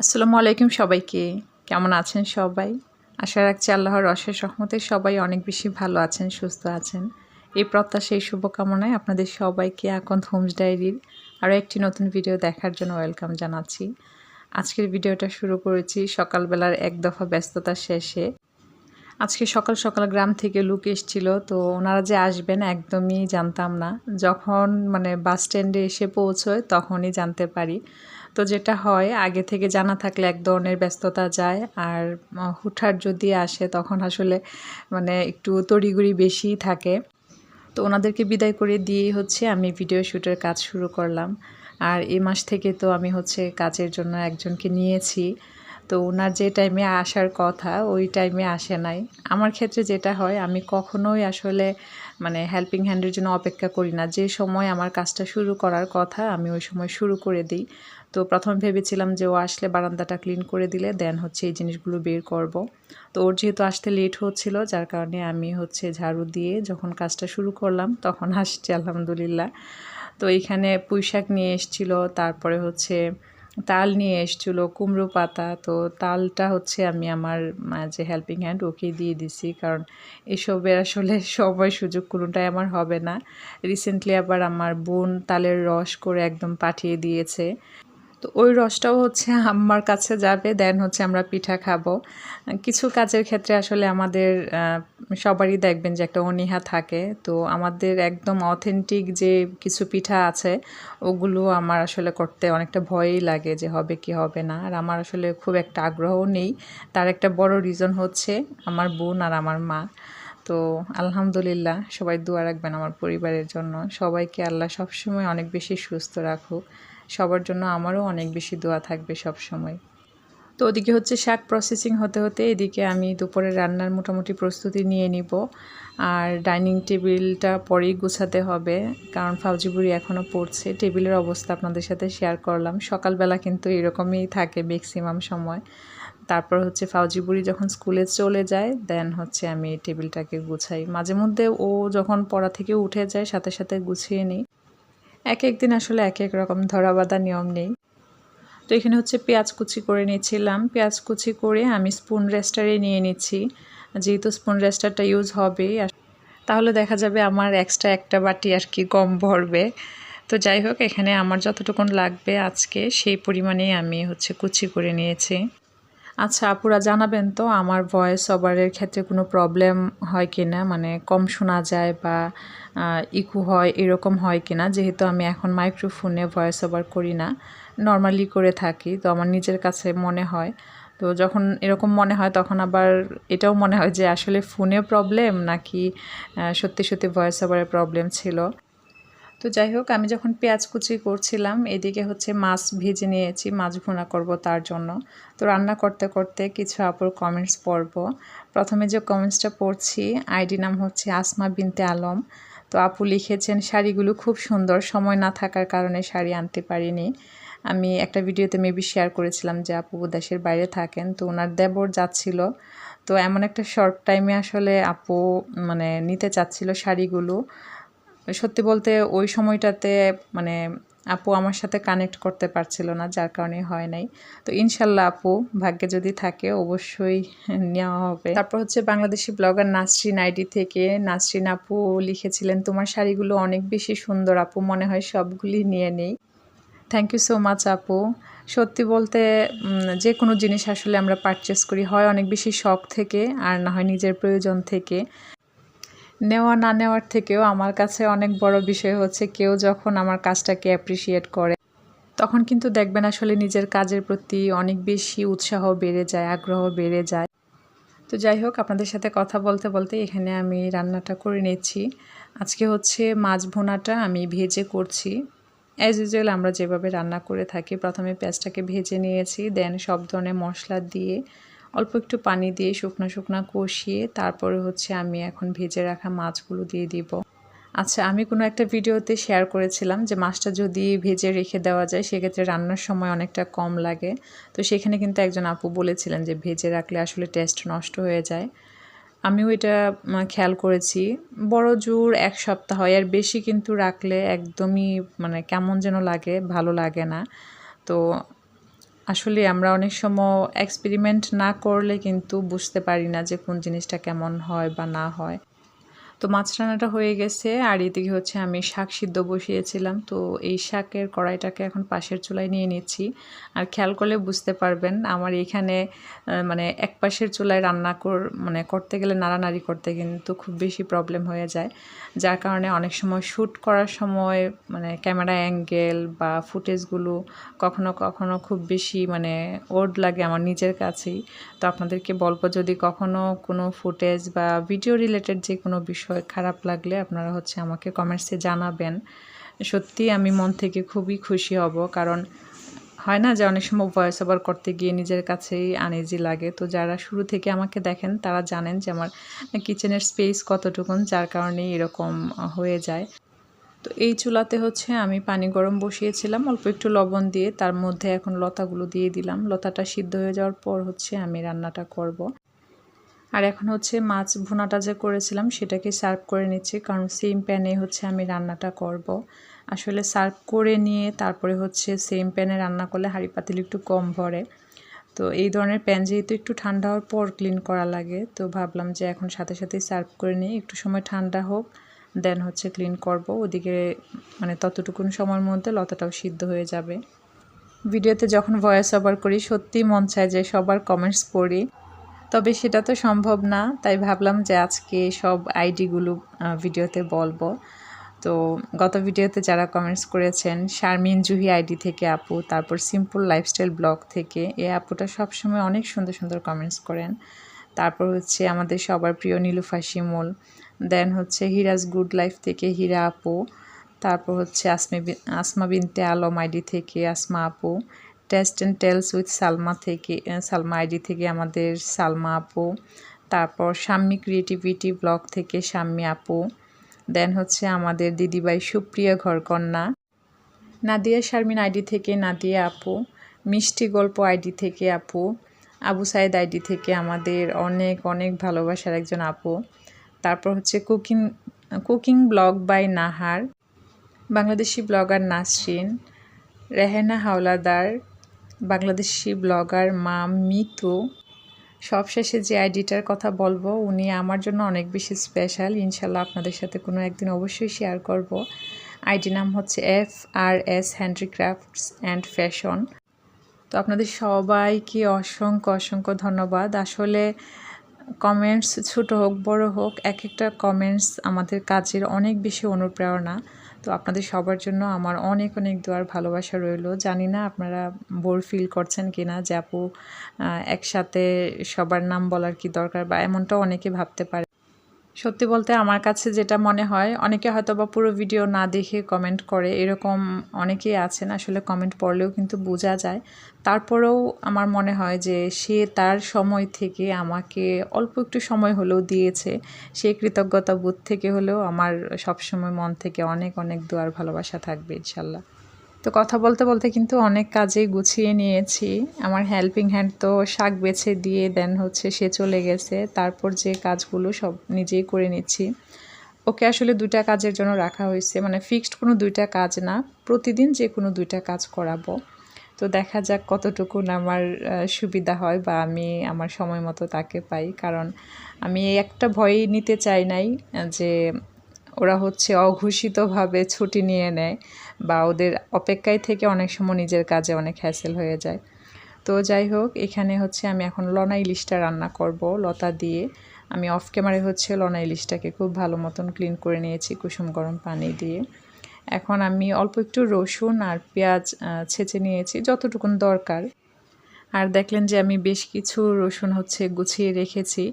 আসসালামু আলাইকুম সবাইকে। কেমন আছেন সবাই? আশা রাখছি আল্লাহর অশেষ রহমতে সবাই অনেক বেশি ভালো আছেন, সুস্থ আছেন। এই প্রত্যাশা এই শুভকামনায় আপনাদের সবাইকে আকন্দ হোমস ডায়েরির আরও একটি নতুন ভিডিও দেখার জন্য ওয়েলকাম জানাচ্ছি। আজকের ভিডিওটা শুরু করেছি সকালবেলার এক দফা ব্যস্ততা শেষে। আজকে সকাল সকাল গ্রাম থেকে লোক এসেছিল, তো ওনারা যে আসবেন একদমই জানতাম না। যখন বাস স্ট্যান্ডে এসে পৌঁছয় তখনই জানতে পারি। তো যেটা হয়, আগে থেকে জানা থাকলে এক ধরনের ব্যস্ততা যায়, আর হুটহাট যদি আসে তখন আসলে একটু তড়িঘড়ি বেশিই থাকে। তো ওনাদেরকে বিদায় করে দিয়েই আমি ভিডিও শ্যুটের কাজ শুরু করলাম। আর এই মাস থেকে তো আমি কাজের জন্য একজনকে নিয়েছি। তো ওনার যে টাইমে আসার কথা ওই টাইমে আসে নাই। আমার ক্ষেত্রে যেটা হয়, আমি কখনোই আসলে হেল্পিং হ্যান্ডের জন্য অপেক্ষা করি না। যে সময় আমার কাজটা শুরু করার কথা আমি ওই সময় শুরু করে দিই। তো প্রথমে ভেবেছিলাম যে ও আসলে বারান্দাটা ক্লিন করে দিলে দেন এই জিনিসগুলো বের করব। তো ওর যেহেতু আসতে লেট হচ্ছিল, যার কারণে আমি ঝাড়ু দিয়ে যখন কাজটা শুরু করলাম তখন আসছে আলহামদুলিল্লাহ। তো এইখানে পুঁইশাক নিয়ে এসেছিল, তারপরে তাল নিয়ে এসেছিলো, কুমড়ো পাতা। তো তালটা আমি আমার যে হেল্পিং হ্যান্ড ওকে দিয়ে দিছি, কারণ এসবের আসলে সময় সুযোগ কোনোটাই আমার হবে না। রিসেন্টলি আবার আমার বোন তালের রস করে একদম পাঠিয়ে দিয়েছে। তো ওই রসটাও আম্মার কাছে যাবে, দেন আমরা পিঠা খাবো। কিছু কাজের ক্ষেত্রে আসলে আমাদের সবারই দেখবেন যে একটা অনীহা থাকে। তো আমাদের একদম অথেন্টিক যে কিছু পিঠা আছে ওগুলো আমার আসলে করতে অনেকটা ভয়ই লাগে যে হবে কি হবে না। আর আমার আসলে খুব একটা আগ্রহও নেই। তার একটা বড় রিজন আমার বোন আর আমার মা। তো আলহামদুলিল্লাহ, সবাই দোয়া রাখবেন আমার পরিবারের জন্য। সবাইকে আল্লাহ সবসময় অনেক বেশি সুস্থ রাখুক। সবার জন্য আমারও অনেক বেশি দোয়া থাকবে সব সময়। তো ওদিকে শাক প্রসেসিং হতে হতে এদিকে আমি দুপুরের রান্নার মোটামুটি প্রস্তুতি নিয়ে নিব। আর ডাইনিং টেবিলটা পরেই গুছাতে হবে, কারণ ফাউজি বুড়ি এখনও পড়ছে। টেবিলের অবস্থা আপনাদের সাথে শেয়ার করলাম। সকালবেলা কিন্তু এরকমই থাকে ম্যাক্সিমাম সময়। তারপর ফাউজি বুড়ি যখন স্কুলে চলে যায় দেন আমি টেবিলটাকে গুছাই। মাঝে মধ্যে ও যখন পড়া থেকে উঠে যায় সাথে সাথে গুছিয়ে নিই। এক এক দিন আসলে এক এক রকম ধরাবাঁধা নিয়ম নেই। তো এখানে পেঁয়াজ কুচি করে নিয়েছিলাম। পেঁয়াজ কুচি করে আমি স্পুন রেস্টারে নিয়ে নিচ্ছি, যেহেতু স্পুন রেস্টারটা ইউজ হবে। তাহলে দেখা যাবে আমার এক্সট্রা একটা বাটি আর কি কম ভরবে। তো যাই হোক, এখানে আমার যতটুকুন লাগবে আজকে সেই পরিমাণেই আমি কুচি করে নিয়েছি। আচ্ছা আপুরা, জানাবেন তো আমার ভয়েস ওভারের ক্ষেত্রে কোনো প্রবলেম হয় কি না, কম শোনা যায় বা ইকো হয়, এরকম হয় কি না। যেহেতু আমি এখন মাইক্রোফোনে ভয়েস ওভার করি না, নর্মালি করে থাকি। তো আমার নিজের কাছে মনে হয়, তো যখন এরকম মনে হয় তখন আবার এটাও মনে হয় যে আসলে ফোনে প্রবলেম নাকি সত্যি সত্যি ভয়েস ওভারের প্রবলেম ছিল। তো যাই হোক, আমি যখন পেঁয়াজ কুচি করছিলাম এদিকে মাছ ভেজে নিয়েছি, মাছ ভুনা করব তার জন্য। তো রান্না করতে করতে কিছু আপুর কমেন্টস পড়ব। প্রথমে যে কমেন্টসটা পড়ছি, আইডি নাম আসমা বিনতে আলম। তো আপু লিখেছেন, শাড়িগুলো খুব সুন্দর, সময় না থাকার কারণে শাড়ি আনতে পারিনি। আমি একটা ভিডিওতে মেবি শেয়ার করেছিলাম যে আপু দেশের বাইরে থাকেন, তো ওনার দেবর যাচ্ছিল। তো এমন একটা শর্ট টাইমে আসলে আপু নিতে চাচ্ছিল শাড়িগুলো। সত্যি বলতে ওই সময়টাতে আপু আমার সাথে কানেক্ট করতে পারছিল না, যার কারণে হয় নাই। তো ইনশাল্লাহ আপু ভাগ্যে যদি থাকে অবশ্যই নেওয়া হবে। তারপর বাংলাদেশি ব্লগার নাসরিন আইডি থেকে নাসরিন আপু লিখেছিলেন, তোমার শাড়িগুলো অনেক বেশি সুন্দর আপু, মনে হয় সবগুলি নিয়ে নেই। থ্যাংক ইউ সো মাচ আপু। সত্যি বলতে যে কোনো জিনিস আসলে আমরা পারচেস করি হয় অনেক বেশি শখ থেকে, আর না হয় নিজের প্রয়োজন থেকে। নেওয়া না নেওয়ার থেকেও আমার কাছে অনেক বড় বিষয় কেউ যখন আমার কাজটাকে অ্যাপ্রিসিয়েট করে, তখন কিন্তু দেখবেন আসলে নিজের কাজের প্রতি অনেক বেশি উৎসাহ বেড়ে যায়, আগ্রহ বেড়ে যায়। তো যাই হোক, আপনাদের সাথে কথা বলতে বলতে এখানে আমি রান্নাটা করে নিচ্ছি। আজকে মাছ ভুনাটা আমি ভেজে করছি। অ্যাজ ইউজুয়াল আমরা যেভাবে রান্না করে থাকি, প্রথমে পেঁয়াজটাকে ভেজে নিয়েছি, দেন সব ধরনের মশলা দিয়ে অল্প একটু পানি দিয়ে শুকনো শুকনো কষিয়ে তারপরে আমি এখন ভেজে রাখা মাছগুলো দিয়ে দিব। আচ্ছা, আমি কোনো একটা ভিডিওতে শেয়ার করেছিলাম যে মাছটা যদি ভেজে রেখে দেওয়া যায় সেক্ষেত্রে রান্নার সময় অনেকটা কম লাগে। তো সেখানে কিন্তু একজন আপু বলেছিলেন যে ভেজে রাখলে আসলে টেস্ট নষ্ট হয়ে যায়। আমিও এটা খেয়াল করেছি। বড় জোর ১ সপ্তাহ, এর বেশি কিন্তু রাখলে একদমই কেমন যেন লাগে, ভালো লাগে না। তো আসলে আমরা অনেক সময় এক্সপেরিমেন্ট না করলে কিন্তু বুঝতে পারি না যে কোন জিনিসটা কেমন হয় বা না হয়। তো মাছ রান্নাটা হয়ে গেছে আর এদিকে হচ্ছে আমি শাক সিদ্ধ বসিয়েছিলাম। তো এই শাকের কড়াইটাকে এখন পাশের চুলায় নিয়ে নিচ্ছি। আর খেয়াল করলে বুঝতে পারবেন আমার এখানে মানে এক পাশের চুলায় রান্না করতে গেলে নাড়ানাড়ি করতে কিন্তু খুব বেশি প্রবলেম হয়ে যায়। যার কারণে অনেক সময় শ্যুট করার সময় মানে ক্যামেরা অ্যাঙ্গেল বা ফুটেজগুলো কখনো কখনো খুব বেশি মানে ওড লাগে আমার নিজের কাছেই। তো আপনাদেরকে বলবো যদি কখনো কোনো ফুটেজ বা ভিডিও রিলেটেড যে কোনো বিষয় খারাপ লাগলে আপনারা হচ্ছে আমাকে কমেন্টসে জানাবেন। সত্যিই আমি মন থেকে খুবই খুশি হব, কারণ হয় না যে অনেক সময় ভয়েস ওভার করতে গিয়ে নিজের কাছেই আনইজি লাগে। তো যারা শুরু থেকে আমাকে দেখেন তারা জানেন যে আমার কিচেনের স্পেস কতটুকুন, যার কারণে এরকম হয়ে যায়। তো এই চুলাতে হচ্ছে আমি পানি গরম বসিয়েছিলাম অল্প একটু লবণ দিয়ে, তার মধ্যে এখন লতাগুলো দিয়ে দিলাম। লতাটা সিদ্ধ হয়ে যাওয়ার পর হচ্ছে আমি রান্নাটা করব। আর এখন হচ্ছে মাছ ভুনাটা যে করেছিলাম সেটাকে সার্ভ করে নিচ্ছি, কারণ সেম প্যানে হচ্ছে আমি রান্নাটা করব। আসলে সার্ভ করে নিয়ে তারপরে হচ্ছে সেম প্যানে রান্না করলে হাঁড়ি পাতিল একটু কম ভরে। তো এই ধরনের প্যান যেহেতু একটু ঠান্ডা হওয়ার পর ক্লিন করা লাগে, তো ভাবলাম যে এখন সাথে সাথেই সার্ভ করে নিই, একটু সময় ঠান্ডা হোক দেন হচ্ছে ক্লিন করব। ওদিকে মানে ততটুকুন সময়ের মধ্যে লতাটাও সিদ্ধ হয়ে যাবে। ভিডিওতে যখন ভয়েস ওভার করি সত্যিই মন চায় যে সবার কমেন্টস পড়ি, তবে সেটা তো সম্ভব না। তাই ভাবলাম যে আজকে সব আইডিগুলো ভিডিওতে বলবো। তো গত ভিডিওতে যারা কমেন্টস করেছেন, শারমিন জুহি আইডি থেকে আপু, তারপর সিম্পল লাইফস্টাইল ব্লগ থেকে এই আপুটা সবসময় অনেক সুন্দর সুন্দর কমেন্টস করেন। তারপর হচ্ছে আমাদের সবার প্রিয় নীলুফা শিমুল, দেন হচ্ছে হিরাজ গুড লাইফ থেকে হীরা আপু, তারপর হচ্ছে আসমা বিনতে আলম আইডি থেকে আসমা আপু, taste and tales with Salma থেকে সালমা আইডি থেকে আমাদের সালমা আপু, তারপর শাম্মী ক্রিয়েটিভিটি ব্লগ থেকে শাম্মী আপু, দেন হচ্ছে আমাদের দিদিভাই সুপ্রিয়া ঘরকন্যা, নাদিয়া শারমিন আইডি থেকে নাদিয়া আপু, মিষ্টি গল্প আইডি থেকে আপু, আবু সাইদ আইডি থেকে আমাদের অনেক অনেক ভালোবাসার একজন আপু, তারপর হচ্ছে cooking blog by Nahar, Bangladeshi blogger Nasrin, Rehena Howladar, Bangladeshi blogger মা মিতু। সবশেষে যে আইডিটার কথা বলবো উনি আমার জন্য অনেক বেশি স্পেশাল, ইনশাল্লাহ আপনাদের সাথে কোনো একদিন অবশ্যই শেয়ার করব। আইডি নাম হচ্ছে FRS হ্যান্ডিক্রাফটস অ্যান্ড ফ্যাশন। তো আপনাদের সবাইকে অসংখ্য অসংখ্য ধন্যবাদ। আসলে কমেন্টস ছোটো হোক বড় হোক, এক একটা কমেন্টস আমাদের কাজের অনেক বেশি অনুপ্রেরণা। তো আপনাদের সবার জন্য আমার অনেক অনেক দোয়ার ভালোবাসা রইল। জানি না আপনারা বোর ফিল করছেন কি না যে আপু একসাথে সবার নাম বলার কি দরকার, বা এমনটাও অনেকে ভাবতে পারে। সত্যি বলতে আমার কাছে যেটা মনে হয়, অনেকে হয়তো বা পুরো ভিডিও না দেখে কমেন্ট করে, এরকম অনেকেই আছেন। আসলে কমেন্ট পড়লেও কিন্তু বোঝা যায়। তারপরেও আমার মনে হয় যে সে তার সময় থেকে আমাকে অল্প একটু সময় হলেও দিয়েছে, সেই কৃতজ্ঞতা বোধ থেকে হলেও আমার সবসময় মন থেকে অনেক অনেক দোয়ার ভালোবাসা থাকবে ইনশাল্লাহ। তো কথা বলতে বলতে কিন্তু অনেক কাজেই গুছিয়ে নিয়েছি। আমার হেল্পিং হ্যান্ড তো শাক বেছে দিয়ে দেন হচ্ছে সে চলে গেছে, তারপর যে কাজগুলো সব নিজেই করে নিচ্ছি। ওকে আসলে 2টা কাজের জন্য রাখা হয়েছে, মানে ফিক্সড কোনো 2টা কাজ না, প্রতিদিন যে কোনো 2টা কাজ করাবো। তো দেখা যাক কতটুকুন আমার সুবিধা হয় বা আমি আমার সময় মতো তাকে পাই, কারণ আমি একটা ভয়ই নিতে চাই নাই যে ওরা হচ্ছে অঘোষিতভাবে ছুটি নিয়ে নেয় বা ওদের অপেক্ষায় থেকে অনেক সময় নিজের কাজে অনেক হ্যাসেল হয়ে যায়। তো যাই হোক, এখানে হচ্ছে আমি এখন লনা ইলিশটা রান্না করব লতা দিয়ে। আমি অফ ক্যামেরায় হচ্ছে লনা ইলিশটাকে খুব ভালো মতন ক্লিন করে নিয়েছি কুসুম গরম পানি দিয়ে। এখন আমি অল্প একটু রসুন আর পেঁয়াজ ছেঁচে নিয়েছি যতটুকুন দরকার। আর দেখলেন যে আমি বেশ কিছু রসুন হচ্ছে গুছিয়ে রেখেছি,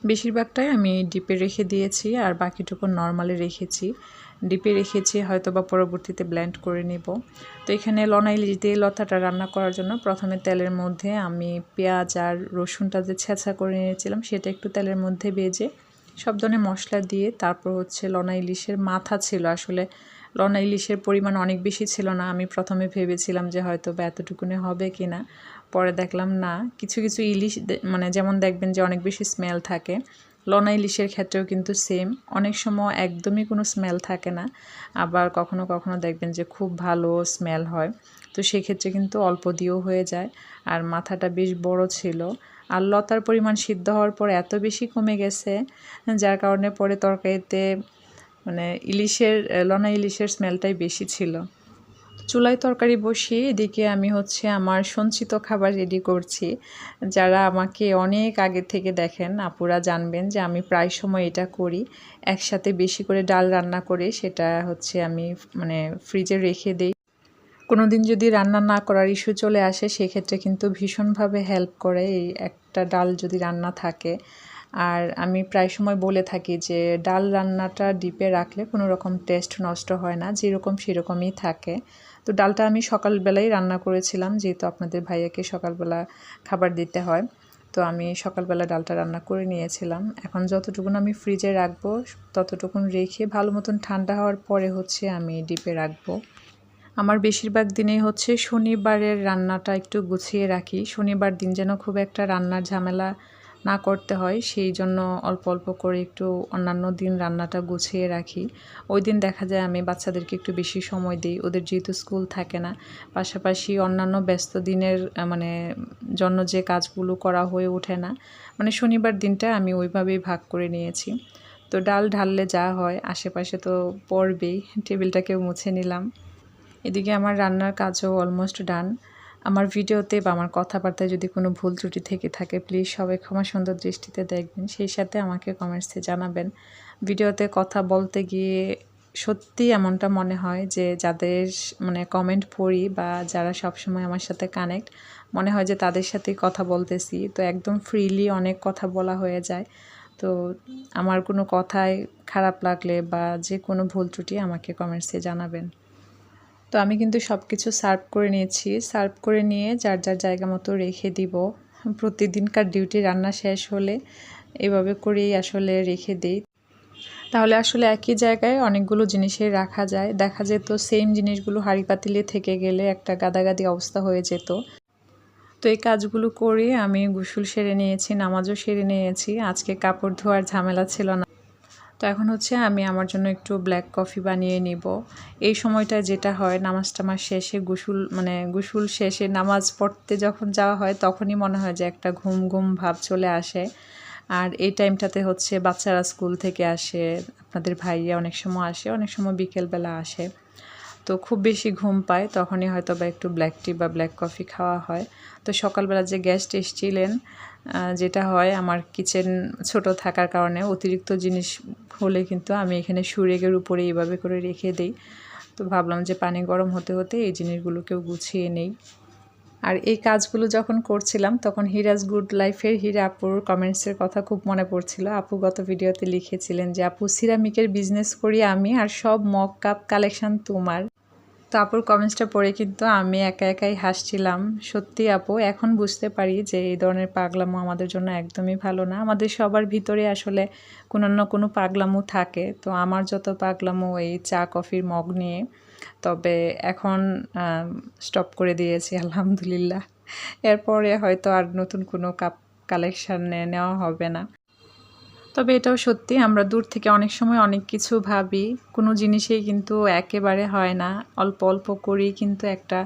বেশিরভাগটাই আমি ডিপে রেখে দিয়েছি আর বাকিটুকু নর্মালি রেখেছি। ডিপে রেখেছি হয়তো বা পরবর্তীতে ব্লেন্ড করে নিব। তো এখানে লনা ইলিশ দিয়ে লতাটা রান্না করার জন্য প্রথমে তেলের মধ্যে আমি পেঁয়াজ আর রসুনটা যে ছেঁচা করে নিয়েছিলাম সেটা একটু তেলের মধ্যে ভেজে সব ধরনের মশলা দিয়ে, তারপর হচ্ছে লনা ইলিশের মাথা ছিল, আসলে লনা ইলিশের পরিমাণ অনেক বেশি ছিল না। আমি প্রথমে ভেবেছিলাম যে হয়তো বা এতটুকুনে হবে কি না, পরে দেখলাম না, কিছু কিছু ইলিশ মানে যেমন দেখবেন যে অনেক বেশি স্মেল থাকে, লনা ইলিশের ক্ষেত্রেও কিন্তু সেম, অনেক সময় একদমই কোনো স্মেল থাকে না, আবার কখনো কখনো দেখবেন যে খুব ভালো স্মেল হয়। তো সেক্ষেত্রে কিন্তু অল্প দিয়েও হয়ে যায়। আর মাথাটা বেশ বড় ছিল। আর লতার পরিমাণ সিদ্ধ হওয়ার পর এত বেশি কমে গেছে, যার কারণে পরে তরকারিতে মানে লোনা ইলিশের স্মেলটাই বেশি ছিল। চুলায় তরকারি বসিয়ে এদিকে আমি হচ্ছে আমার সঞ্চিত খাবার রেডি করছি। যারা আমাকে অনেক আগে থেকে দেখেন আপুরা জানবেন যে আমি প্রায় সময় এটা করি। একসাথে বেশি করে ডাল রান্না করে সেটা হচ্ছে আমি মানে ফ্রিজে রেখে দেই। কোনো দিন যদি রান্না না করার ইস্যু চলে আসে সেক্ষেত্রে কিন্তু ভীষণভাবে হেল্প করে এই একটা ডাল যদি রান্না থাকে। আর আমি প্রায় সময় বলে থাকি যে ডাল রান্নাটা ডিপে রাখলে কোনো রকম টেস্ট নষ্ট হয় না, যেরকম সেরকমই থাকে। তো ডালটা আমি সকালবেলাই রান্না করেছিলাম, যেহেতু আপনাদের ভাইয়াকে সকালবেলা খাবার দিতে হয়। তো আমি সকালবেলা ডালটা রান্না করে নিয়েছিলাম। এখন যতটুকুন আমি ফ্রিজে রাখবো ততটুকুন রেখে ভালো মতন ঠান্ডা হওয়ার পরে হচ্ছে আমি ডিপে রাখবো। আমার বেশিরভাগ দিনেই হচ্ছে শনিবারের রান্নাটা একটু গুছিয়ে রাখি। শনিবার দিন যেন খুব একটা রান্নার ঝামেলা না করতে হয়, সেই জন্য অল্প অল্প করে একটু অন্যান্য দিন রান্নাটা গুছিয়ে রাখি। ওই দিন দেখা যায় আমি বাচ্চাদেরকে একটু বেশি সময় দিই, ওদের যেহেতু স্কুল থাকে না। পাশাপাশি অন্যান্য ব্যস্ত দিনের মানে জন্য যে কাজগুলো করা হয়ে ওঠে না, মানে শনিবার দিনটা আমি ওইভাবেই ভাগ করে নিয়েছি। তো ডাল ঢাললে যা হয় আশেপাশে তো পড়বেই, টেবিলটাকেও মুছে নিলাম। এদিকে আমার রান্নার কাজও অলমোস্ট ডান। আমার ভিডিওতে বা আমার কথাবার্তায় যদি কোনো ভুল ত্রুটি থেকে থাকে প্লিজ সবাই ক্ষমা সুন্দর দৃষ্টিতে দেখবেন, সেই সাথে আমাকে কমেন্টসে জানাবেন। ভিডিওতে কথা বলতে গিয়ে সত্যি এমনটা মনে হয় যে যাদের মানে কমেন্ট পড়ি বা যারা সবসময় আমার সাথে কানেক্ট, মনে হয় যে তাদের সাথেই কথা বলতেছি। তো একদম ফ্রিলি অনেক কথা বলা হয়ে যায়। তো আমার কোনো কথায় খারাপ লাগলে বা যে কোনো ভুল ত্রুটি আমাকে কমেন্টসে জানাবেন। তো আমি কিন্তু সব কিছু সার্ভ করে নিয়েছি। সার্ভ করে নিয়ে যার যার জায়গা মতো রেখে দিব। প্রতিদিনকার ডিউটি রান্না শেষ হলে এভাবে করেই আসলে রেখে দিই। তাহলে আসলে একই জায়গায় অনেকগুলো জিনিসই রাখা যায়। দেখা যেত সেম জিনিসগুলো হাঁড়ি পাতিলে থেকে গেলে একটা গাদাগাদি অবস্থা হয়ে যেত। তো এই কাজগুলো করে আমি গোসল সেরে নিয়েছি, নামাজও সেরে নিয়েছি। আজকে কাপড় ধোয়ার ঝামেলা ছিল না। তো এখন হচ্ছে আমি আমার জন্য একটু ব্ল্যাক কফি বানিয়ে নিব। এই সময়টা যেটা হয় নামাজ টামাজ শেষে গোসল শেষে নামাজ পড়তে যখন যাওয়া হয় তখনই মনে হয় যে একটা ঘুম ঘুম ভাব চলে আসে। আর এই টাইমটাতে হচ্ছে বাচ্চারা স্কুল থেকে আসে, আপনাদের ভাইয়া অনেক সময় আসে, অনেক সময় বিকেলবেলা আসে। তো খুব বেশি ঘুম পায়, তখনই হয়তো বা একটু ব্ল্যাক টি বা ব্ল্যাক কফি খাওয়া হয়। তো সকালবেলা যে গেস্ট এসেছিলেন, যেটা হয় আমার কিচেন ছোট থাকার কারণে অতিরিক্ত জিনিস হলে কিন্তু আমি এখানে সুরেগের উপরে এইভাবে করে রেখে দিই। তো ভাবলাম যে পানি গরম হতে হতে এই জিনিসগুলোকেও গুছিয়ে নেই। আর এই কাজগুলো যখন করছিলাম তখন হিরাজ গুড লাইফের হীরা আপুর কমেন্টসের কথা খুব মনে পড়ছিল। আপু গত ভিডিওতে লিখেছিলেন যে আপু সিরামিকের বিজনেস করি আমি, আর সব মগ কাপ কালেকশন তোমার। তো আপুর কমেন্টসটা পড়ে কিন্তু আমি একা একাই হাসছিলাম। সত্যি আপু, এখন বুঝতে পারি যে এই ধরনের পাগলামো আমাদের জন্য একদমই ভালো না। আমাদের সবার ভিতরে আসলে কোনো না কোনো পাগলামো থাকে। তো আমার যত পাগলামো এই চা কফির মগ নিয়ে, তবে এখন স্টপ করে দিয়েছি আলহামদুলিল্লাহ। এরপরে হয়তো আর নতুন কোনো কাপ কালেকশান নেওয়া হবে না। তবে এটাও সত্যি, আমরা দূর থেকে অনেক সময় অনেক কিছু ভাবি, কোনো জিনিসেই কিন্তু একেবারে হয় না। অল্প অল্প করেই কিন্তু একটা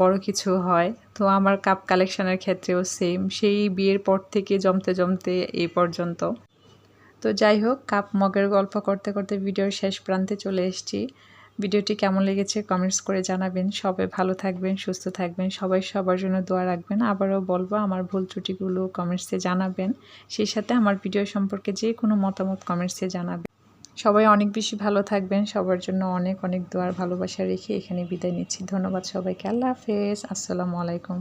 বড় কিছু হয়। তো আমার কাপ কালেকশানের ক্ষেত্রেও সেম, সেই বিয়ের পর থেকে জমতে জমতে এই পর্যন্ত। তো যাই হোক, কাপ মগের গল্প করতে করতে ভিডিওর শেষ প্রান্তে চলে এসেছি। ভিডিওটি কেমন লেগেছে কমেন্টস করে জানাবেন। সবাই ভালো থাকবেন, সুস্থ থাকবেন, সবাই সবার জন্য দোয়া রাখবেন। আবারও বলবো আমার ভুল ত্রুটিগুলো কমেন্টসে জানাবেন। সেই সাথে আমার ভিডিও সম্পর্কে যে কোনো মতামত কমেন্টসে জানাবেন। সবাই অনেক বেশি ভালো থাকবেন, সবার জন্য অনেক অনেক দোয়ার ভালোবাসা রেখে এখানে বিদায় নিচ্ছি। ধন্যবাদ সবাইকে। আল্লাহ হাফেজ, আসসালামু আলাইকুম।